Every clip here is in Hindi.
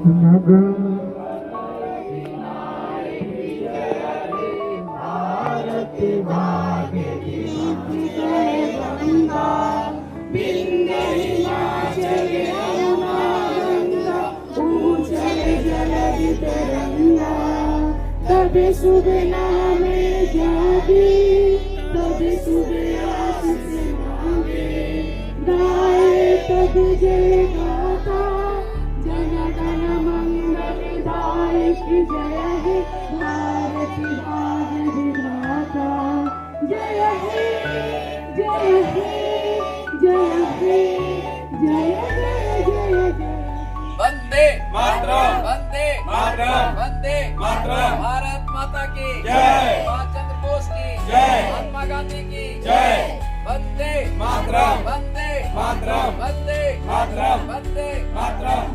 तबे सुबह नामे जागे, तबे सुबह आशीष मांगे, गाए तब जय गाता, जन गण मंगलदायक जय हे भारत भाग्य विधाता। जय हे जय हे जय हे जय जय जय जय। वंदे मातरम, वंदे मातरम, वंदे मातरम। भारत माता की जय। सुभाष चंद्र बोस की जय। महात्मा गांधी की जय। वंदे मातरम, वंदे मातरम, वंदे मातरम, वंदे मातरम।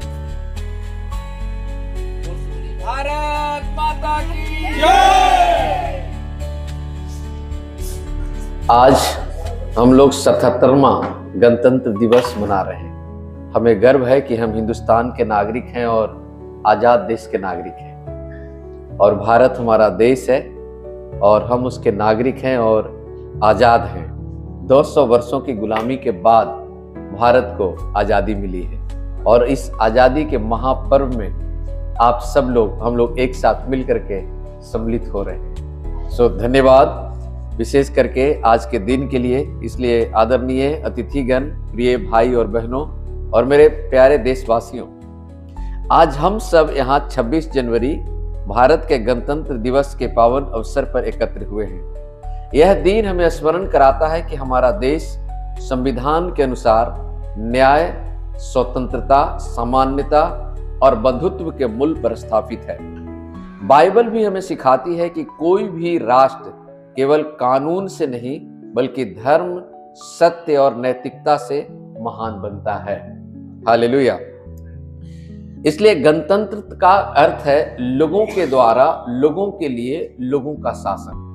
भारत माता की जय। आज हम लोग 77वां गणतंत्र दिवस मना रहे हैं। हमें गर्व है कि हम हिंदुस्तान के नागरिक हैं और आजाद देश के नागरिक हैं, और भारत हमारा देश है और हम उसके नागरिक हैं और आजाद हैं। 200 वर्षों की गुलामी के बाद भारत को आजादी मिली है, और इस आजादी के महापर्व में आप सब लोग, हम लोग एक साथ मिल करके सम्मिलित हो रहे हैं। सो धन्यवाद विशेष करके आज के दिन के लिए। इसलिए आदरणीय अतिथिगण, प्रिय भाई और बहनों और मेरे प्यारे देशवासियों, आज हम सब यहाँ 26 जनवरी भारत के गणतंत्र दिवस के पावन अवसर पर एकत्र हुए हैं। यह दिन हमें स्मरण कराता है कि हमारा देश संविधान के अनुसार न्याय, स्वतंत्रता, सामान्यता और बंधुत्व के मूल पर स्थापित है। बाइबल भी हमें सिखाती है कि कोई भी राष्ट्र केवल कानून से नहीं बल्कि धर्म, सत्य और नैतिकता से महान बनता है। हालेलुया। इसलिए गणतंत्र का अर्थ है लोगों के द्वारा, लोगों के लिए, लोगों का शासन।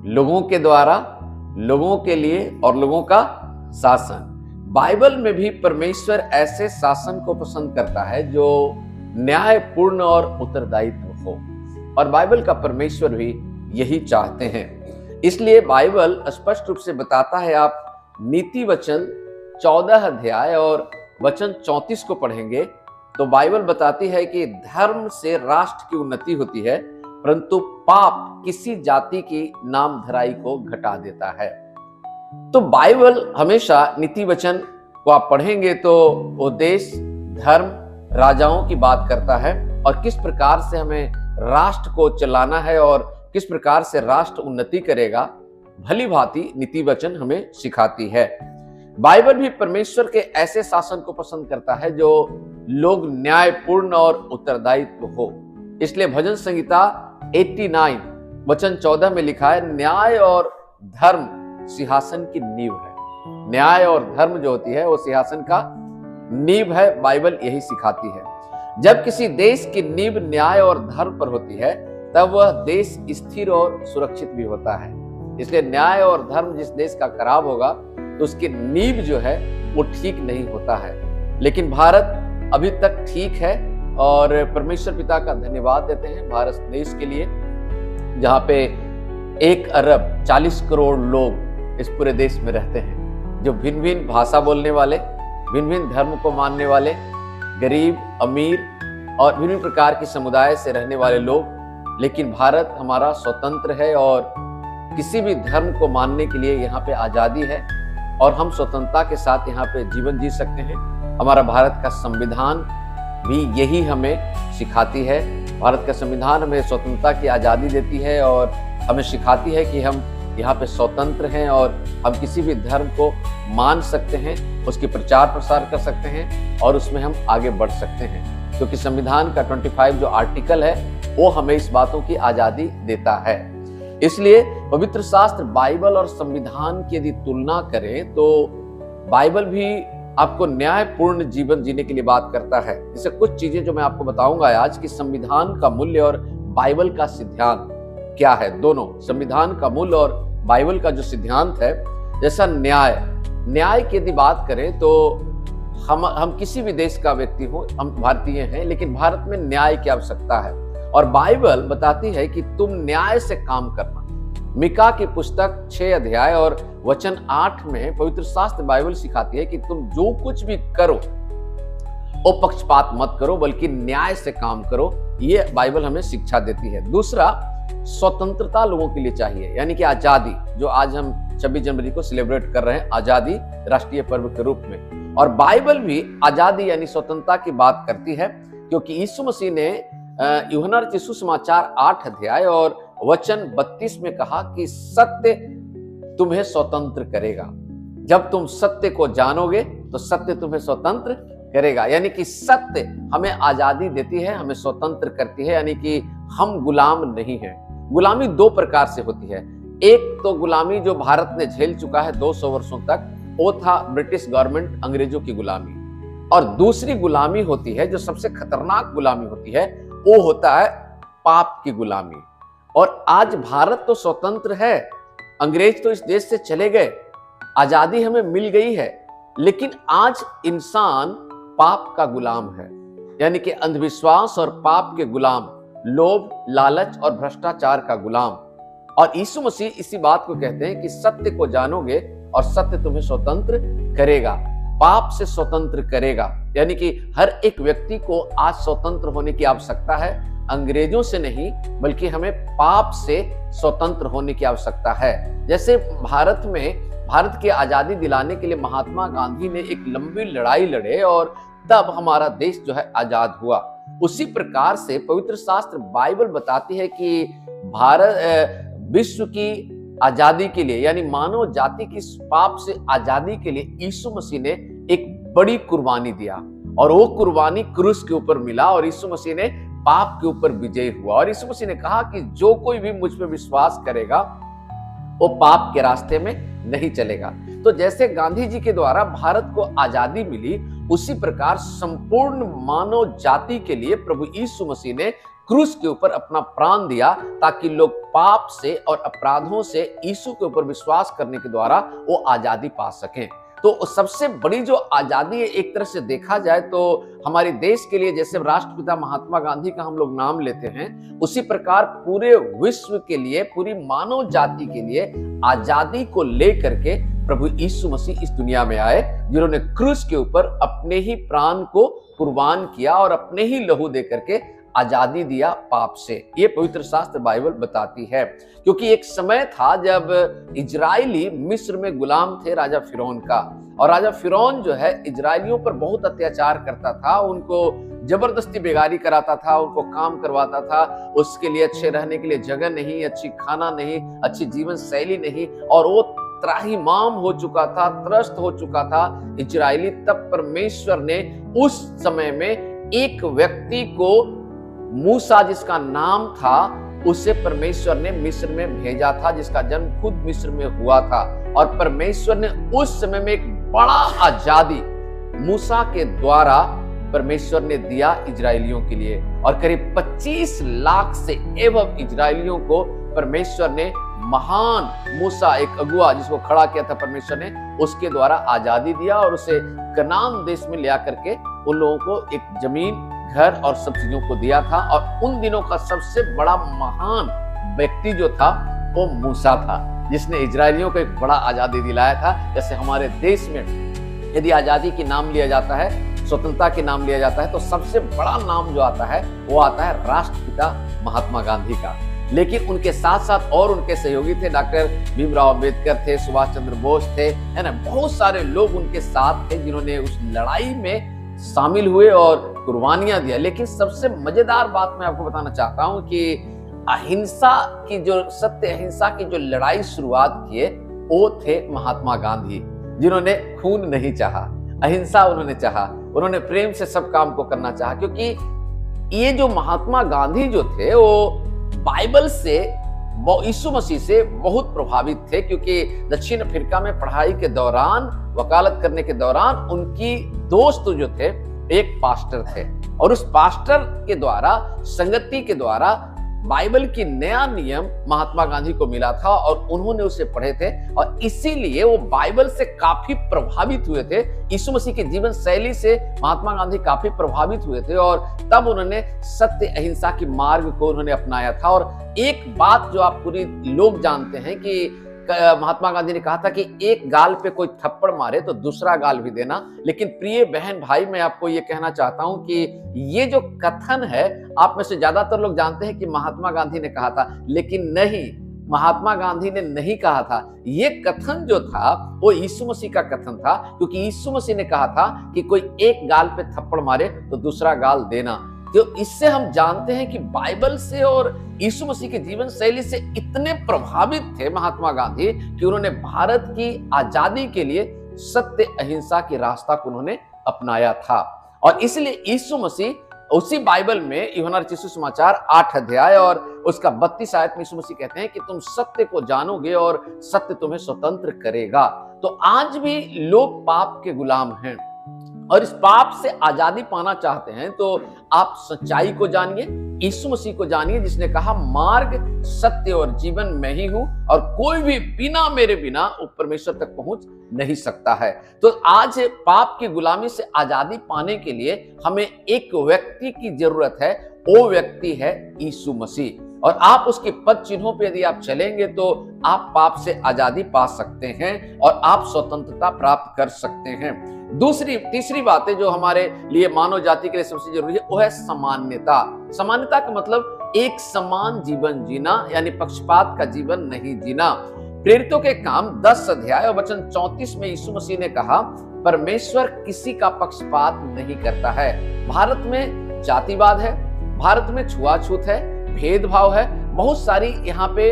लोगों के द्वारा, लोगों के लिए और लोगों का शासन। बाइबल में भी परमेश्वर ऐसे शासन को पसंद करता है जो न्यायपूर्ण और उत्तरदायित्व हो, और बाइबल का परमेश्वर भी यही चाहते हैं। इसलिए बाइबल स्पष्ट रूप से बताता है, आप नीति वचन 14 अध्याय और वचन 34 को पढ़ेंगे तो बाइबल बताती है कि धर्म से राष्ट्र की उन्नति होती है, परंतु पाप किसी जाति की नाम धराई को घटा देता है। तो बाइबल हमेशा नीति वचन को आप पढ़ेंगे तो वो देश, धर्म, राजाओं की बात करता है और किस प्रकार से हमें राष्ट्र को चलाना है और किस प्रकार से राष्ट्र उन्नति करेगा, भली भांति नीति वचन हमें सिखाती है। बाइबल भी परमेश्वर के ऐसे शासन को पसंद करता है जो लोग न्यायपूर्ण और उत्तरदायित्व हो। इसलिए भजन संहिता 89 वचन 14 में लिखा है, न्याय और धर्म सिंहासन की नींव है। न्याय और धर्म जो होती है वो सिंहासन का नींव है। बाइबल यही सिखाती है। जब किसी देश की नींव न्याय और धर्म पर होती है तब वह देश स्थिर और सुरक्षित भी होता है। इसलिए न्याय और धर्म जिस देश का खराब होगा तो उसकी नींव जो है वो ठीक नहीं होता है। लेकिन भारत अभी तक ठीक है और परमेश्वर पिता का धन्यवाद देते हैं भारत देश के लिए, जहाँ पे 1 अरब 40 करोड़ लोग इस पूरे देश में रहते हैं, जो भिन्न भिन्न भाषा बोलने वाले, भिन्न भिन्न धर्म को मानने वाले, गरीब, अमीर और विभिन्न प्रकार के समुदाय से रहने वाले लोग। लेकिन भारत हमारा स्वतंत्र है और किसी भी धर्म को मानने के लिए यहाँ पे आजादी है और हम स्वतंत्रता के साथ यहाँ पे जीवन जी सकते हैं। हमारा भारत का संविधान भी यही हमें सिखाती है। भारत का संविधान हमें स्वतंत्रता की आज़ादी देती है और हमें सिखाती है कि हम यहाँ पे स्वतंत्र हैं और हम किसी भी धर्म को मान सकते हैं, उसकी प्रचार प्रसार कर सकते हैं और उसमें हम आगे बढ़ सकते हैं, क्योंकि संविधान का 25 जो आर्टिकल है वो हमें इस बातों की आज़ादी देता है। इसलिए पवित्र शास्त्र बाइबल और संविधान की यदि तुलना करें तो बाइबल भी आपको न्यायपूर्ण जीवन जीने के लिए बात करता है। जैसे कुछ चीजें जो मैं आपको बताऊंगा आज कि संविधान का मूल्य और बाइबल का सिद्धांत क्या है। दोनों, संविधान का मूल्य और बाइबल का जो सिद्धांत है। जैसा न्याय की यदि बात करें तो हम किसी भी देश का व्यक्ति हो, हम भारतीय हैं, लेकिन भारत में न्याय की आवश्यकता है और बाइबल बताती है कि तुम न्याय से काम करना। मीका की पुस्तक 6 अध्याय और वचन 8 में पवित्र शास्त्र बाइबल सिखाती है कि तुम जो कुछ भी करो वो पक्षपात मत करो, बल्कि न्याय से काम करो। ये बाइबल हमें शिक्षा देती है। दूसरा, स्वतंत्रता लोगों के लिए चाहिए, यानी कि आजादी, जो आज हम 26 जनवरी को सेलिब्रेट कर रहे हैं, आजादी राष्ट्रीय पर्व के रूप में। और बाइबल भी आजादी यानी स्वतंत्रता की बात करती है, क्योंकि यीशु मसीह ने यूहन्ना रचित सुसमाचार 8 अध्याय और वचन 32 में कहा कि सत्य तुम्हें स्वतंत्र करेगा। जब तुम सत्य को जानोगे तो सत्य तुम्हें स्वतंत्र करेगा। यानी कि सत्य हमें आजादी देती है, हमें स्वतंत्र करती है, यानी कि हम गुलाम नहीं हैं। गुलामी 2 प्रकार से होती है। एक तो गुलामी जो भारत ने झेल चुका है 200 वर्षों तक, वो था ब्रिटिश गवर्नमेंट, अंग्रेजों की गुलामी। और दूसरी गुलामी होती है, जो सबसे खतरनाक गुलामी होती है, वो होता है पाप की गुलामी। और आज भारत तो स्वतंत्र है, अंग्रेज तो इस देश से चले गए, आजादी हमें मिल गई है, लेकिन आज इंसान पाप का गुलाम है, यानी कि अंधविश्वास और पाप के गुलाम, लोभ, लालच और भ्रष्टाचार का गुलाम। और यीशु मसीह इसी बात को कहते हैं कि सत्य को जानोगे और सत्य तुम्हें स्वतंत्र करेगा, पाप से स्वतंत्र करेगा। यानी कि हर एक व्यक्ति को आज स्वतंत्र होने की आवश्यकता है, अंग्रेजों से नहीं, बल्कि हमें पाप से स्वतंत्र होने की आवश्यकता है। जैसे भारत की आजादी दिलाने के लिए महात्मा गांधी ने एक लंबी लड़ाई लड़े और तब हमारा देश जो है आजाद हुआ। उसी प्रकार से पवित्र शास्त्र बाइबल बताती है कि भारत विश्व की आजादी के लिए, यानी मानव जाति की पाप से आजादी के लिए यीशु मसीह ने एक बड़ी कुर्बानी दिया, और वो कुर्बानी क्रूस के ऊपर मिला और यीशु मसीह ने पाप के ऊपर विजय हुआ। और यीशु मसीह ने कहा कि जो कोई भी मुझ पर विश्वास करेगा वो पाप के रास्ते में नहीं चलेगा। तो जैसे गांधी जी के द्वारा भारत को आजादी मिली, उसी प्रकार संपूर्ण मानव जाति के लिए प्रभु यीशु मसीह ने क्रूस के ऊपर अपना प्राण दिया, ताकि लोग पाप से और अपराधों से यीशु के ऊपर विश्वास करने के द्वारा वो आजादी पा सकें। तो सबसे बड़ी जो आजादी है, एक तरह से देखा जाए तो हमारे देश के लिए, जैसे राष्ट्रपिता महात्मा गांधी का हम लोग नाम लेते हैं, उसी प्रकार पूरे विश्व के लिए, पूरी मानव जाति के लिए आजादी को लेकर के प्रभु यीशु मसीह इस दुनिया में आए, जिन्होंने क्रूस के ऊपर अपने ही प्राण को कुर्बान किया और अपने ही लहू दे करके आजादी दिया पाप से। ये पवित्र शास्त्र बाइबल बताती है, क्योंकि एक समय था जब इजरायली मिस्र में गुलाम थे राजा फिरौन का, और राजा फिरौन जो है इजरायलियों पर बहुत अत्याचार करता था, उनको जबरदस्ती बेगारी कराता था, उनको काम करवाता था, उसके लिए अच्छे रहने के लिए जगह नहीं, अच्छी खाना नहीं, अच्छी जीवन शैली नहीं, और वो त्राहिमाम हो चुका था, त्रस्त हो चुका था इजरायली। तब परमेश्वर ने उस समय में एक व्यक्ति को, मूसा जिसका नाम था, उसे परमेश्वर ने मिस्र में भेजा था, जिसका जन्म खुद मिस्र में हुआ था। और परमेश्वर ने उस समय में एक बड़ा आजादी मूसा के द्वारा परमेश्वर ने दिया इजरायलियों के लिए, और करीब 25 लाख से एवं इजरायलियों को परमेश्वर ने, महान मूसा एक अगुआ जिसको खड़ा किया था परमेश्वर ने, उसके द्वारा आजादी दिया और उसे कनान देश में ले आकर के उन लोगों को एक जमीन, घर और सब चीजों को दिया था। और उन दिनों का सबसे बड़ा महान व्यक्ति जो था वो मूसा था, जिसने इजरायलियों को एक बड़ा आजादी दिलाया था। जैसे हमारे देश में यदि आजादी की नाम लिया जाता है, स्वतंत्रता के नाम लिया जाता है, तो सबसे बड़ा नाम जो आता है वो आता है राष्ट्रपिता महात्मा गांधी का। लेकिन उनके साथ साथ और उनके सहयोगी थे, डॉक्टर भीमराव अंबेडकर थे, सुभाष चंद्र बोस थे, है ना, बहुत सारे लोग उनके साथ थे जिन्होंने उस लड़ाई में शामिल हुए और कुर्बानियां दिया। लेकिन सबसे मजेदार बात मैं आपको बताना चाहता हूं कि अहिंसा की जो, सत्य अहिंसा की जो लड़ाई शुरुआत किए, वो थे महात्मा गांधी, जिन्होंने खून नहीं चाहा, अहिंसा उन्होंने चाहा, उन्होंने प्रेम से सब काम को करना चाहा। क्योंकि ये जो महात्मा गांधी जो थे वो बाइबल से, यीशु मसीह से बहुत प्रभावित थे, क्योंकि दक्षिण अफ्रीका में पढ़ाई के दौरान, वकालत करने के दौरान उनकी दोस्त जो थे एक पास्टर थे, और उस पास्टर के द्वारा, संगति के द्वारा बाइबल की नया नियम महात्मा गांधी को मिला था और उन्होंने उसे पढ़े थे और इसीलिए वो बाइबल से काफी प्रभावित हुए थे। यीशु मसीह के जीवन शैली से महात्मा गांधी काफी प्रभावित हुए थे और तब उन्होंने सत्य अहिंसा की मार्ग को उन्होंने अपनाया था। और एक बात जो आप पूरी लोग जानते हैं कि महात्मा गांधी ने कहा था कि एक गाल पे कोई थप्पड़ मारे तो दूसरा गाल भी देना। लेकिन प्रिय बहन भाई, मैं आपको ये कहना चाहता हूं कि ये जो कथन है, आप में से ज्यादातर लोग जानते हैं कि महात्मा गांधी ने कहा था, लेकिन नहीं, महात्मा गांधी ने नहीं कहा था। ये कथन जो था वो यीशु मसीह का कथन था, क्योंकि यीशु मसीह ने कहा था कि कोई एक गाल पे थप्पड़ मारे तो दूसरा गाल देना। तो इससे हम जानते हैं कि बाइबल से और यीशु मसीह के जीवन शैली से इतने प्रभावित थे महात्मा गांधी कि उन्होंने भारत की आजादी के लिए सत्य अहिंसा के रास्ता को उन्होंने अपनाया था। और इसलिए यीशु मसीह उसी बाइबल में यूहन्ना रचित सुसमाचार 8 अध्याय और उसका 32 आयत में यीशु मसीह कहते हैं कि तुम सत्य को जानोगे और सत्य तुम्हें स्वतंत्र करेगा। तो आज भी लोग पाप के गुलाम हैं और इस पाप से आजादी पाना चाहते हैं, तो आप सच्चाई को जानिए, यीशु मसीह को जानिए, जिसने कहा मार्ग, सत्य और जीवन मैं ही हूं और कोई भी बिना मेरे बिना परमेश्वर तक पहुंच नहीं सकता है। तो आज पाप की गुलामी से आजादी पाने के लिए हमें एक व्यक्ति की जरूरत है, वो व्यक्ति है यीशु मसीह। और आप उसके पद चिन्हों पे यदि आप चलेंगे तो आप पाप से आजादी पा सकते हैं और आप स्वतंत्रता प्राप्त कर सकते हैं। तीसरी बात है जो हमारे लिए मानव जाति के लिए सबसे जरूरी है, वो है समानता। समानता का मतलब एक समान जीवन जीना, यानी पक्षपात का जीवन नहीं जीना। प्रेरितों के काम 10 अध्याय और वचन 34 में यीशु मसीह ने कहा, परमेश्वर किसी का पक्षपात नहीं करता है। भारत में जातिवाद है, भारत में छुआछूत है, भेदभाव है, बहुत सारी यहाँ पे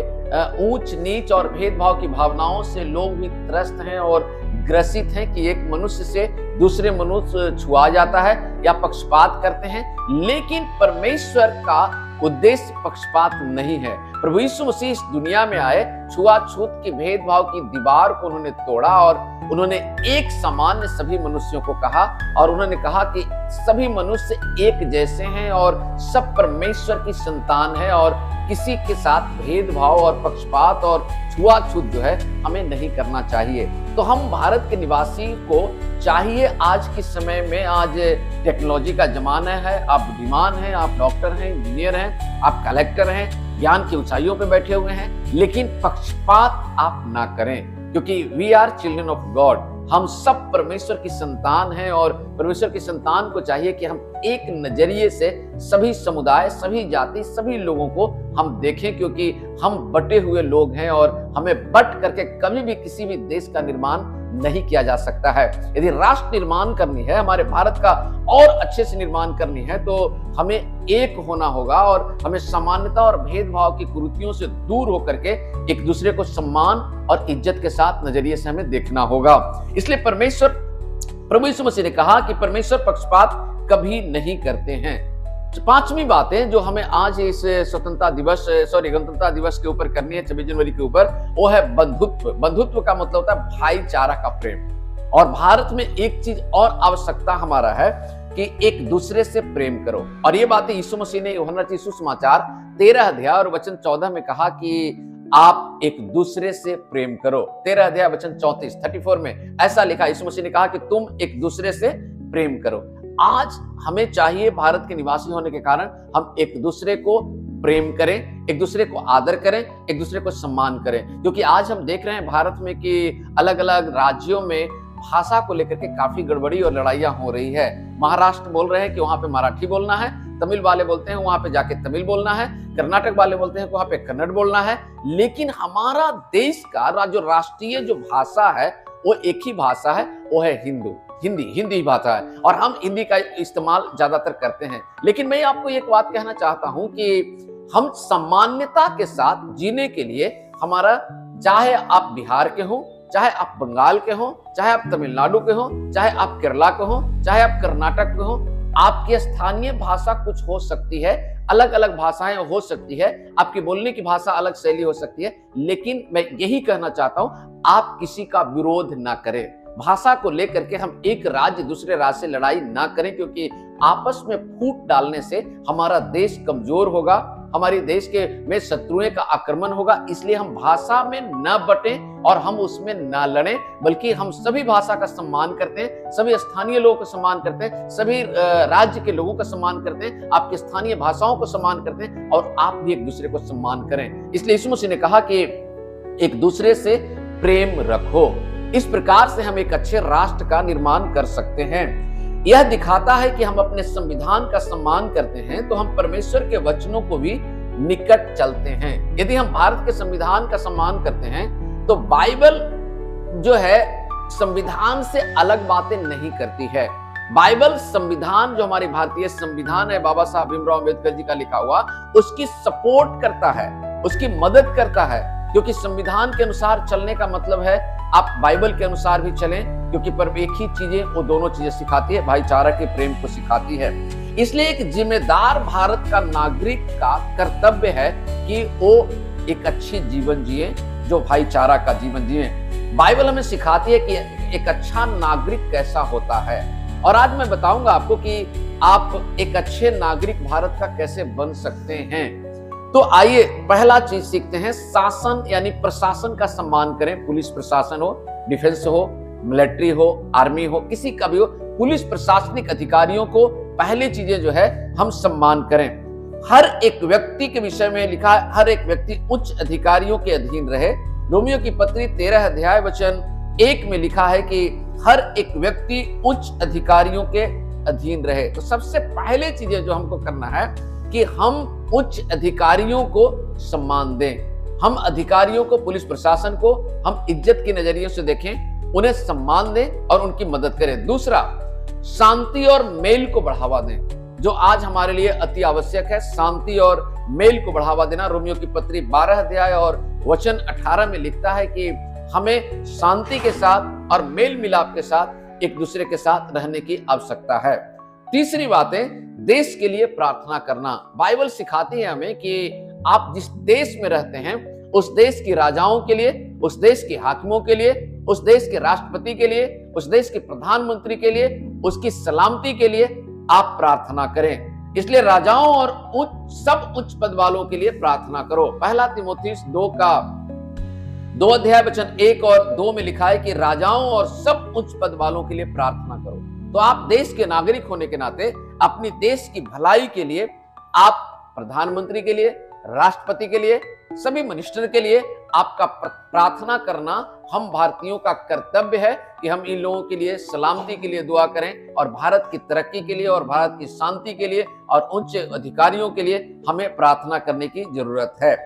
ऊंच नीच और भेदभाव की भावनाओं से लोग भी त्रस्त हैं और ग्रसित हैं कि एक मनुष्य से दूसरे मनुष्य छुआ जाता है या पक्षपात करते हैं। लेकिन परमेश्वर का उद्देश्य पक्षपात नहीं है। प्रभु यीशु मसीह इस दुनिया में आए, छुआछूत की भेदभाव की दीवार को उन्होंने तोड़ा और उन्होंने एक समान सभी मनुष्यों को कहा और उन्होंने कहा कि सभी मनुष्य एक जैसे हैं और सब परमेश्वर की संतान है और किसी के साथ भेदभाव और पक्षपात और छुआछूत जो है हमें नहीं करना चाहिए। तो हम भारत के निवासी को चाहिए, आज के समय में, आज टेक्नोलॉजी का जमाना है, आप बुद्धिमान हैं, आप डॉक्टर हैं, इंजीनियर हैं, आप कलेक्टर हैं, ज्ञान की ऊंचाइयों पे बैठे हुए हैं, लेकिन पक्षपात आप ना करें, क्योंकि we are children of God. हम सब परमेश्वर की संतान हैं और परमेश्वर की संतान को चाहिए कि हम एक नजरिए से सभी समुदाय, सभी जाति, सभी लोगों को हम देखें, क्योंकि हम बटे हुए लोग हैं और हमें बट करके कभी भी किसी भी देश का निर्माण नहीं किया जा सकता है। यदि राष्ट्र निर्माण करनी है, हमारे भारत का और अच्छे से निर्माण करनी है, तो हमें एक होना होगा और हमें समानता और भेदभाव की कुरीतियों से दूर होकर के एक दूसरे को सम्मान और इज्जत के साथ नजरिए से हमें देखना होगा। इसलिए प्रभु यीशु मसीह ने कहा कि परमेश्वर पक्षपात कभी नहीं करते हैं। पांचवी बात है जो हमें आज इस गणतंत्रता दिवस के ऊपर करनी है, 26 जनवरी के ऊपर, वो है बंधुत्व। बंधुत्व का मतलब होता है भाईचारा का प्रेम। और भारत में एक चीज और आवश्यकता हमारा है कि एक दूसरे से प्रेम करो। और ये बातें यीशु मसीह ने यूहन्ना रचित सुसमाचार 13 अध्याय और वचन 14 में कहा कि आप एक दूसरे से प्रेम करो। 13 अध्याय वचन 34 में ऐसा लिखा, यीशु मसीह ने कहा कि तुम एक दूसरे से प्रेम करो। आज हमें चाहिए, भारत के निवासी होने के कारण, हम एक दूसरे को प्रेम करें, एक दूसरे को आदर करें, एक दूसरे को सम्मान करें। क्योंकि आज हम देख रहे हैं भारत में कि अलग अलग राज्यों में भाषा को लेकर के काफी गड़बड़ी और लड़ाइयां हो रही है। महाराष्ट्र बोल रहे हैं कि वहां पे मराठी बोलना है, तमिल वाले बोलते हैं वहां पे जाके तमिल बोलना है, कर्नाटक वाले बोलते हैं वहां पे कन्नड़ बोलना है। लेकिन हमारा देश का जो राष्ट्रीय जो भाषा है वो एक ही भाषा है, वो है हिंदी भाषा है और हम हिंदी का इस्तेमाल ज्यादातर करते हैं। लेकिन मैं आपको एक बात कहना चाहता हूं कि हम सामान्यता के साथ जीने के लिए हमारा, चाहे आप बिहार के हो, चाहे आप बंगाल के हो, चाहे आप तमिलनाडु के हो, चाहे आप केरला के हो, चाहे आप कर्नाटक के हो, आपकी स्थानीय भाषा कुछ हो सकती है, अलग अलग भाषाएं हो सकती है, आपकी बोलने की भाषा अलग शैली हो सकती है, लेकिन मैं यही कहना चाहता हूं, आप किसी का विरोध ना करें। भाषा को लेकर के हम एक राज्य दूसरे राज्य से लड़ाई ना करें, क्योंकि आपस में फूट डालने से हमारा देश कमजोर होगा, हमारे देश के में शत्रुओं का आक्रमण होगा, इसलिए हम भाषा में न बटें और हम उसमें न लड़ें, बल्कि हम सभी भाषा का सम्मान करते हैं, सभी स्थानीय लोगों का सम्मान करते हैं, सभी राज्य के लोगों का सम्मान करते हैं, आपकी स्थानीय भाषाओं को सम्मान करते हैं और आप भी एक दूसरे को सम्मान करें। इसलिए यीशु मसीह ने कहा कि एक दूसरे से प्रेम रखो। इस प्रकार से हम एक अच्छे राष्ट्र का निर्माण कर सकते हैं। यह दिखाता है कि हम अपने संविधान का सम्मान करते हैं तो हम परमेश्वर के वचनों को भी निकट चलते हैं। यदि हम भारत के संविधान का सम्मान करते हैं तो बाइबल जो है संविधान से अलग बातें नहीं करती है। बाइबल संविधान जो हमारी भारतीय संविधान है, बाबा साहब भीमराव अम्बेडकर जी का लिखा हुआ, उसकी सपोर्ट करता है, उसकी मदद करता है, क्योंकि संविधान के अनुसार चलने का मतलब है आप बाइबल के अनुसार भी चलें, क्योंकि पर एक ही चीजें वो दोनों चीजें सिखाती है, भाईचारा के प्रेम को सिखाती है। इसलिए एक जिम्मेदार भारत का नागरिक का कर्तव्य है कि वो एक अच्छी जीवन जिए, जो भाईचारा का जीवन जिए। बाइबल हमें सिखाती है कि एक अच्छा नागरिक कैसा होता है, और आज मैं बताऊंगा आपको कि आप एक अच्छे नागरिक भारत का कैसे बन सकते हैं। तो आइए पहला चीज सीखते हैं, शासन यानी प्रशासन का सम्मान करें। पुलिस प्रशासन हो, डिफेंस हो, मिलिट्री हो, आर्मी हो, किसी का भी हो, पुलिस प्रशासनिक अधिकारियों को पहली चीजें जो है हम सम्मान करें। हर एक व्यक्ति के विषय में लिखा है, हर एक व्यक्ति उच्च अधिकारियों के अधीन रहे। रोमियो की पत्री 13 अध्याय वचन 1 में लिखा है कि हर एक व्यक्ति उच्च अधिकारियों के अधीन रहे। तो सबसे पहले चीजें जो हमको करना है कि हम उच्च अधिकारियों को सम्मान दें। हम अधिकारियों को, पुलिस प्रशासन को हम इज्जत के नजरिए से देखें, उन्हें सम्मान दें और उनकी मदद करें। दूसरा, शांति और मेल को बढ़ावा दें, जो आज हमारे लिए अति आवश्यक है। शांति और मेल को बढ़ावा देना। रोमियो की पत्री 12 अध्याय और वचन 18 में लिखता है कि हमें शांति के साथ और मेल मिलाप के साथ एक दूसरे के साथ रहने की आवश्यकता है। तीसरी बात है देश के लिए प्रार्थना करना। बाइबल सिखाती है हमें कि आप जिस देश में रहते हैं उस देश की राजाओं के लिए, उस देश के हाकिमों के लिए, उस देश के राष्ट्रपति के लिए, उस देश के प्रधानमंत्री के लिए, उसकी सलामती के लिए आप प्रार्थना करें। इसलिए राजाओं और सब उच्च पद वालों के लिए प्रार्थना करो। पहला तीमुथियुस 2 अध्याय वचन 1 और 2 में लिखा है कि राजाओं और सब उच्च पद वालों के लिए प्रार्थना करो। तो आप देश के नागरिक होने के नाते अपनी देश की भलाई के लिए, आप प्रधानमंत्री के लिए, राष्ट्रपति के लिए, सभी मिनिस्टर के लिए आपका प्रार्थना करना हम भारतीयों का कर्तव्य है कि हम इन लोगों के लिए सलामती के लिए दुआ करें और भारत की तरक्की के लिए और भारत की शांति के लिए और उच्च अधिकारियों के लिए हमें प्रार्थना करने की जरूरत है।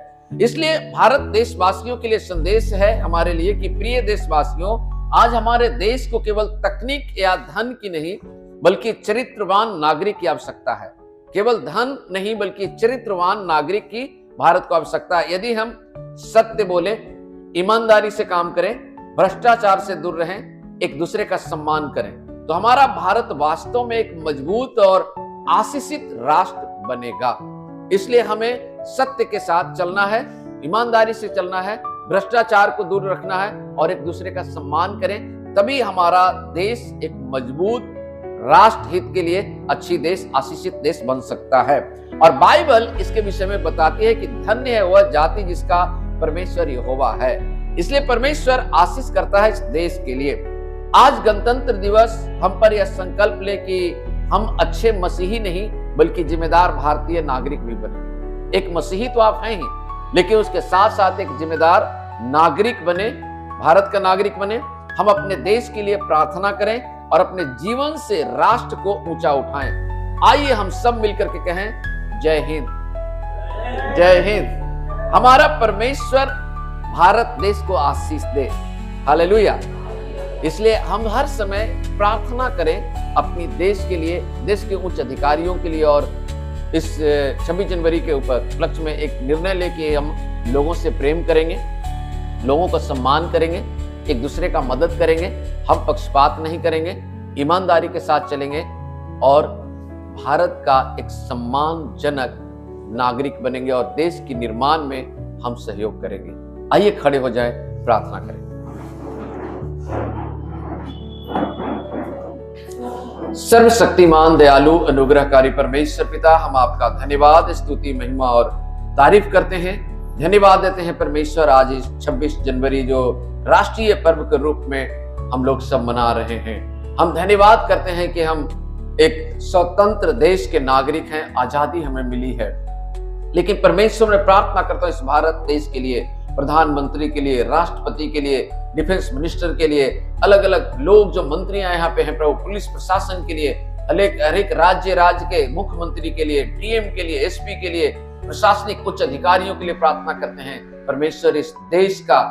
इसलिए भारत देशवासियों के लिए संदेश है हमारे लिए कि प्रिय देशवासियों, आज हमारे देश को केवल तकनीक या धन की नहीं बल्कि चरित्रवान नागरिक की आवश्यकता है। केवल धन नहीं बल्कि चरित्रवान नागरिक की भारत को आवश्यकता है। यदि हम सत्य बोले, ईमानदारी से काम करें, भ्रष्टाचार से दूर रहें, एक दूसरे का सम्मान करें, तो हमारा भारत वास्तव में एक मजबूत और आशीषित राष्ट्र बनेगा। इसलिए हमें सत्य के साथ चलना है, ईमानदारी से चलना है, भ्रष्टाचार को दूर रखना है और एक दूसरे का सम्मान करें, तभी हमारा देश एक मजबूत राष्ट्र हित के लिए अच्छी देश, आशीषित देश बन सकता है। और बाइबल इसके विषय में बताती है कि धन्य है वह जाति जिसका परमेश्वर यहोवा है। इसलिए परमेश्वर आशीष करता है इस देश के लिए। आज गणतंत्र दिवस हम पर यह संकल्प ले कि हम अच्छे मसीही नहीं बल्कि जिम्मेदार भारतीय नागरिक भी बने। एक मसीही तो आप हैं ही, लेकिन उसके साथ साथ एक जिम्मेदार नागरिक बने, भारत का नागरिक बने। हम अपने देश के लिए प्रार्थना करें और अपने जीवन से राष्ट्र को ऊंचा उठाएं। आइए हम सब मिलकर के कहें, जय हिंद, जय हिंद। हमारा परमेश्वर भारत देश को आशीष दे। हालेलुया। इसलिए हम हर समय प्रार्थना करें अपनी देश के लिए, देश के उच्च अधिकारियों के लिए। और इस 26 जनवरी के उपलक्ष्य में एक निर्णय लेके हम लोगों से प्रेम करेंगे, लोगों का सम्मान करेंगे, एक दूसरे का मदद करेंगे। हम पक्षपात नहीं करेंगे, ईमानदारी के साथ चलेंगे और भारत का एक सम्मानजनक नागरिक बनेंगे और देश के निर्माण में हम सहयोग करेंगे। आइए खड़े हो जाएं, प्रार्थना करें। सर्वशक्तिमान, दयालु, अनुग्रहकारी परमेश्वर पिता, हम आपका धन्यवाद, स्तुति, महिमा और तारीफ करते हैं, धन्यवाद देते हैं परमेश्वर। आज इस 26 जनवरी जो राष्ट्रीय पर्व के रूप में हम लोग सब मना रहे हैं, हम धन्यवाद करते हैं कि हम एक स्वतंत्र देश के नागरिक हैं, आजादी हमें मिली है। लेकिन परमेश्वर में प्रार्थना करता हूं इस भारत देश के लिए, प्रधानमंत्री के लिए, राष्ट्रपति के लिए, डिफेंस मिनिस्टर के लिए, अलग अलग लोग जो मंत्रियां यहाँ पे हैं प्रभु, पुलिस प्रशासन के लिए, हर एक राज्य के मुख्यमंत्री के लिए, डीएम के लिए, एसपी के लिए, प्रशासनिक उच्च अधिकारियों के लिए प्रार्थना करते हैं। परमेश्वर इस देश का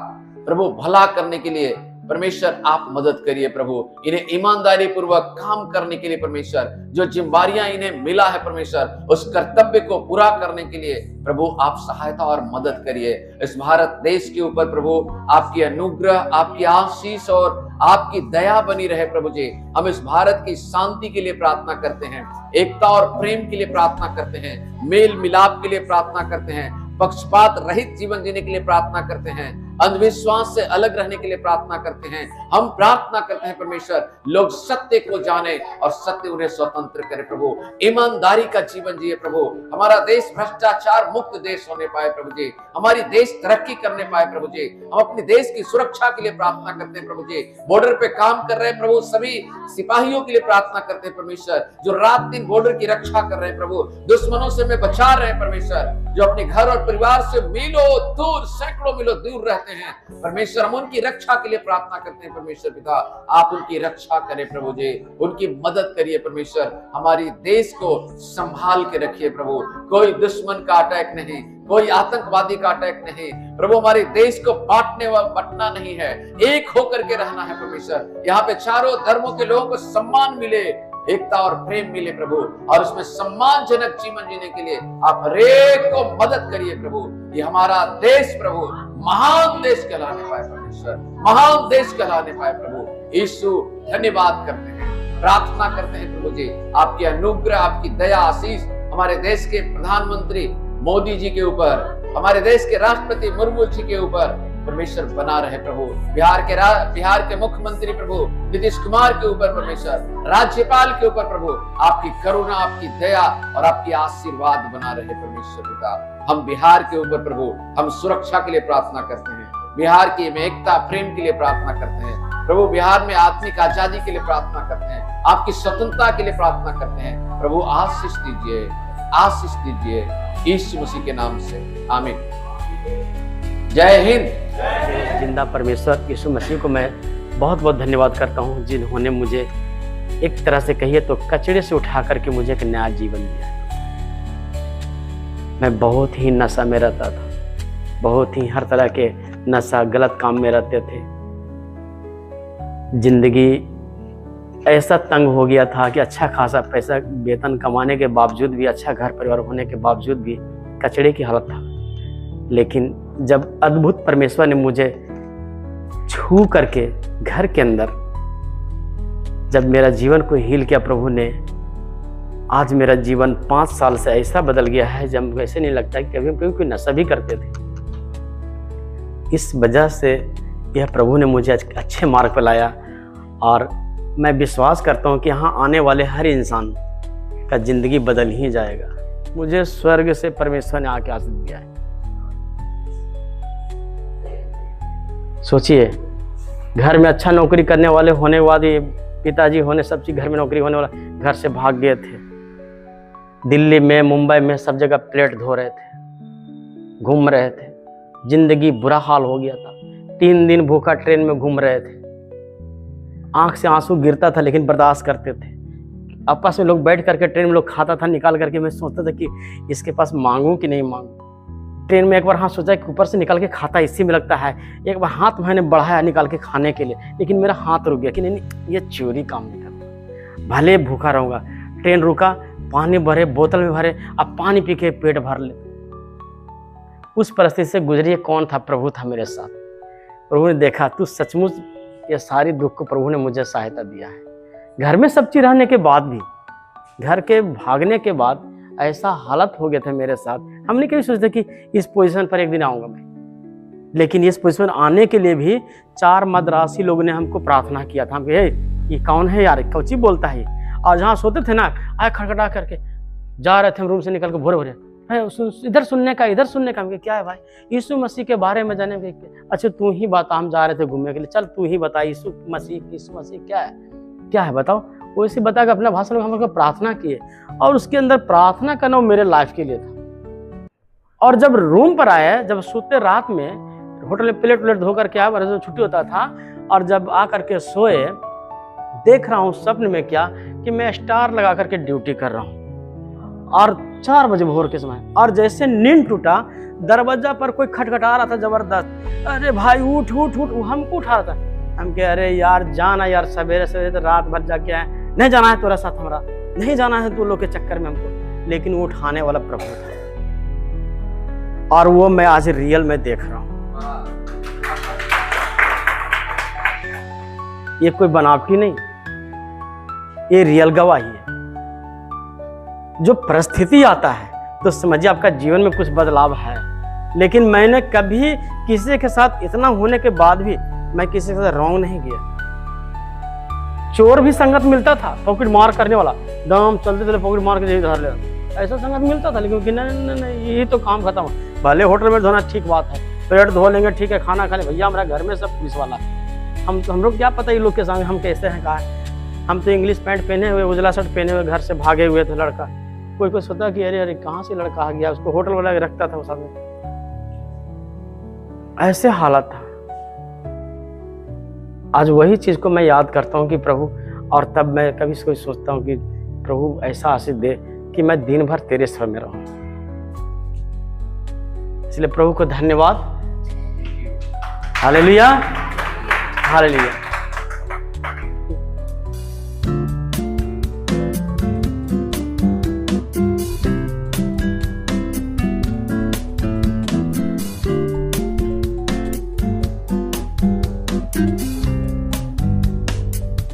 प्रभु भला करने के लिए परमेश्वर आप मदद करिए प्रभु, इन्हें ईमानदारी पूर्वक काम करने के लिए परमेश्वर, जो जिम्मेदारियां इन्हें मिला है परमेश्वर, उस कर्तव्य को पूरा करने के लिए प्रभु आप सहायता और मदद करिए। इस भारत देश के ऊपर प्रभु आपकी अनुग्रह, आपकी आशीष और आपकी दया बनी रहे प्रभु जी। हम इस भारत की शांति के लिए प्रार्थना करते हैं, एकता और प्रेम के लिए प्रार्थना करते हैं, मेल मिलाप के लिए प्रार्थना करते हैं, पक्षपात रहित जीवन जीने के लिए प्रार्थना करते हैं, अंधविश्वास से अलग रहने के लिए प्रार्थना करते हैं। हम प्रार्थना करते हैं परमेश्वर लोग सत्य को जाने और सत्य उन्हें स्वतंत्र करे प्रभु, ईमानदारी का जीवन जिए प्रभु, हमारा देश भ्रष्टाचार मुक्त देश होने पाए प्रभु जी, हमारी देश तरक्की करने पाए प्रभु जी। हम अपने देश की सुरक्षा के लिए प्रार्थना करते हैं प्रभु जी, बॉर्डर पे काम कर रहे प्रभु सभी सिपाहियों के लिए प्रार्थना करते हैं परमेश्वर, जो रात दिन बॉर्डर की रक्षा कर रहे हैं प्रभु, दुश्मनों से हमें बचा रहे हैं परमेश्वर, जो अपने घर और परिवार से मीलों दूर, सैकड़ों मीलों दूर रहते हैं परमेश्वर, हम उनकी रक्षा के लिए प्रार्थना करते हैं परमेश्वर पिता, आप उनकी रक्षा करें प्रभु जी, उनकी मदद करिए परमेश्वर, हमारी देश को संभाल के रखिए प्रभु, कोई दुश्मन का अटैक नहीं, कोई आतंकवादी का अटैक नहीं प्रभु, हमारे देश को बांटने व बंटना नहीं है, एक होकर के रहना है परमेश्वर। यहाँ पे चारों धर्मों के लोगों को सम्मान मिले, एकता और प्रेम मिले प्रभु, और उसमें सम्मानजनक जीवन जीने के लिए आप हरेक को मदद करिए प्रभु। ये हमारा देश प्रभु महान देश कहलाने पाए परमेश्वर, महान देश कहलाने पाए प्रभु यीशु। धन्यवाद करते हैं, प्रार्थना करते हैं प्रभु जी, आपकी अनुग्रह, आपकी दया, आशीष हमारे देश के प्रधानमंत्री मोदी जी के ऊपर, हमारे देश के राष्ट्रपति मुर्मू जी के ऊपर परमेश्वर बना रहे प्रभु, बिहार के मुख्यमंत्री प्रभु नीतीश कुमार के ऊपर परमेश्वर, राज्यपाल के ऊपर प्रभु आपकी करुणा, आपकी दया और आपकी आशीर्वाद बना रहे परमेश्वर पिता। हम बिहार के ऊपर प्रभु हम सुरक्षा के लिए प्रार्थना करते हैं, बिहार की एकता प्रेम के लिए प्रार्थना करते हैं प्रभु, बिहार में आत्मिक आजादी के लिए प्रार्थना करते हैं, आपकी स्वतंत्रता के लिए प्रार्थना करते हैं प्रभु। आशीष दीजिए, आशीष दीजिए यीशु मसीह के नाम से, आमीन। जय हिंद। जिंदा परमेश्वर यीशु मसीह को मैं बहुत बहुत धन्यवाद करता हूँ, जिन्होंने मुझे एक तरह से कहिए तो कचड़े से उठा करके मुझे एक नया जीवन दिया। मैं बहुत ही नशा में रहता था, बहुत ही हर तरह के नशा गलत काम में रहते थे। जिंदगी ऐसा तंग हो गया था कि अच्छा खासा पैसा वेतन कमाने के बावजूद भी, अच्छा घर परिवार होने के बावजूद भी कचड़े की हालत था। लेकिन जब अद्भुत परमेश्वर ने मुझे छू करके घर के अंदर जब मेरा जीवन को हील किया प्रभु ने, आज मेरा जीवन 5 साल से ऐसा बदल गया है जब वैसे नहीं लगता कि कभी कोई नशा भी करते थे। इस वजह से यह प्रभु ने मुझे अच्छे मार्ग पर लाया, और मैं विश्वास करता हूँ कि यहाँ आने वाले हर इंसान का जिंदगी बदल ही जाएगा। मुझे स्वर्ग से परमेश्वर ने आके आशीष दिया है। सोचिए, घर में अच्छा नौकरी करने वाले होने वाले पिताजी होने, सब चीज घर में नौकरी होने वाला, घर से भाग गए थे। दिल्ली में, मुंबई में सब जगह प्लेट धो रहे थे, घूम रहे थे, जिंदगी बुरा हाल हो गया था। 3 दिन भूखा ट्रेन में घूम रहे थे, आंख से आंसू गिरता था लेकिन बर्दाश्त करते थे। आपस में लोग बैठ करके ट्रेन में लोग खाता था निकाल करके, मैं सोचता था कि इसके पास मांगूं कि नहीं मांगूं। ट्रेन में एक बार हाथ सोचा कि ऊपर से निकाल के खाता इसी में लगता है, एक बार हाथ मैंने बढ़ाया निकाल के खाने के लिए, लेकिन मेरा हाथ रुक गया कि नहीं ये चोरी काम नहीं करता, भले भूखा रहूँगा। ट्रेन रुका, पानी भरे, बोतल में भरे, अब पानी पी के पेट भर ले। उस परिस्थिति से गुजरी कौन था? प्रभु था मेरे साथ। प्रभु ने देखा तू सचमुच ये सारी दुख को प्रभु ने मुझे सहायता दिया है। घर में सब चीज रहने के बाद भी, घर के भागने के बाद ऐसा हालत हो गया था मेरे साथ, हमने कभी सोचा कि इस पोजीशन पर एक दिन आऊंगा मैं। लेकिन इस पोजीशन आने के लिए भी 4 मद्रासी लोगों ने हमको प्रार्थना किया था। हम कहे ये कौन है यार, कौची बोलता है। और जहाँ सोते थे ना, आए खड़खड़ा करके जा रहे थे हम रूम से निकल के, भोरे भोरे इधर सुनने का इधर सुनने का। क्या है भाई? यीशु मसीह के बारे में जाने के। अच्छा तू ही बता, हम जा रहे थे घूमने के लिए, चल तू ही बता यीशु मसीह क्या है बताओ। वो इसी बता के अपना भाषण में हम लोग प्रार्थना किए, और उसके अंदर प्रार्थना करना वो मेरे लाइफ के लिए था। और जब रूम पर आए, जब सोते रात में होटल में प्लेट धोकर के आया, जब छुट्टी होता था, और जब आ करके सोए, देख रहा हूँ सपने में क्या कि मैं स्टार लगा करके ड्यूटी कर रहा हूँ, और 4 बजे भोर के समय, और जैसे नींद टूटा, दरवाजा पर कोई खटखटा रहा था जबरदस्त। अरे भाई उठ हमको उठा रहा था। हम कहे अरे यार जाना यार, सवेरे सवेरे तो रात भर जाके आए, नहीं जाना है तोरा साथ, हमारा नहीं जाना है तू लोग के चक्कर में हमको। लेकिन वो उठाने वाला प्रभु था, और वो मैं आज रियल में देख रहा हूँ। ये कोई बनावटी नहीं, ये रियल गवाही है। जो परिस्थिति आता है तो समझिए आपका जीवन में कुछ बदलाव है। लेकिन मैंने कभी किसी के साथ इतना होने के बाद भी मैं किसी के साथ रॉन्ग नहीं किया। चोर भी संगत मिलता था, पॉकेट मार करने वाला, दम चलते पॉकेट मार के धर ले, ऐसा संगत मिलता था। लेकिन नहीं यही तो काम खत्म। भले होटल में धोना ठीक बात है, पेट धो लेंगे ठीक है, खाना खा ले, भैया हमारा घर में सब पुलिस वाला है। हम लोग क्या पता ये लोग के सामने हम कैसे हैं, कहा हम तो इंग्लिश पैंट पहने हुए, उजला शर्ट पहने हुए घर से भागे हुए थे। लड़का कोई सोचा कि अरे कहाँ से लड़का आ गया, उसको होटल वाला रखता था उस आदमी। ऐसे हालत था। आज वही चीज को मैं याद करता हूँ कि प्रभु, और तब मैं कभी कोई सोचता हूँ कि प्रभु ऐसा आशीष दे कि मैं दिन भर तेरे सेवा में रहूं। इसलिए प्रभु को धन्यवाद। Hallelujah hallelujah.